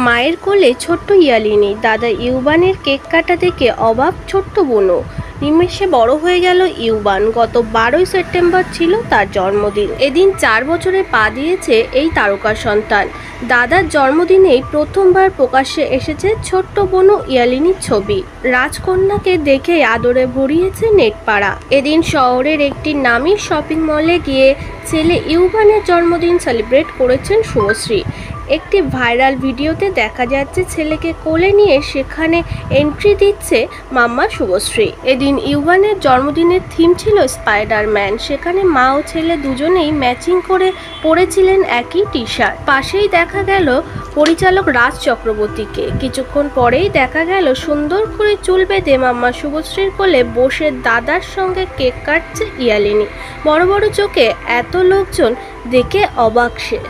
মায়ের কোলে ছোট্ট ইয়ালিনী, দাদা ইউবানের কেক কাটা দেখে অবাক ছোট্ট বোনও। নিমেষে বড় হয়ে গেল ইউবান। গত 12ই সেপ্টেম্বর ছিল তার জন্মদিন। এদিন 4 বছরে পা দিয়েছে এই তারকা সন্তান। দাদার জন্মদিনেই প্রথমবার প্রকাশ্যে এসেছে ছোট্ট বোনও ইয়ালিনীর ছবি। রাজকন্যাকে দেখে আদরে ভরিয়েছে নেটপাড়া। এদিন শহরের একটি নামী শপিং মলে গিয়ে ছেলে ইউবানের জন্মদিন সেলিব্রেট করেছেন শুভশ্রী। একটি ভাইরাল ভিডিওতে দেখা যাচ্ছে ছেলেকে কোলে নিয়ে সেখানে এন্ট্রি দিচ্ছে মাম্মা শুভশ্রী। এদিন ইউবানের জন্মদিনের থিম ছিল স্পাইডারম্যান। সেখানে মা ও ছেলে দুজনেই ম্যাচিং করে পরেছিলেন একই টি শার্ট। পাশেই দেখা গেল পরিচালক রাজ চক্রবর্তীকে। কিছুক্ষণ পরেই দেখা গেল সুন্দর করে চুল বেঁধে মাম্মা শুভশ্রীর কোলে বসে দাদার সঙ্গে কেক কাটছে ইয়ালিনী। বড় বড় চোখে এত লোকজন দেখে অবাক সে।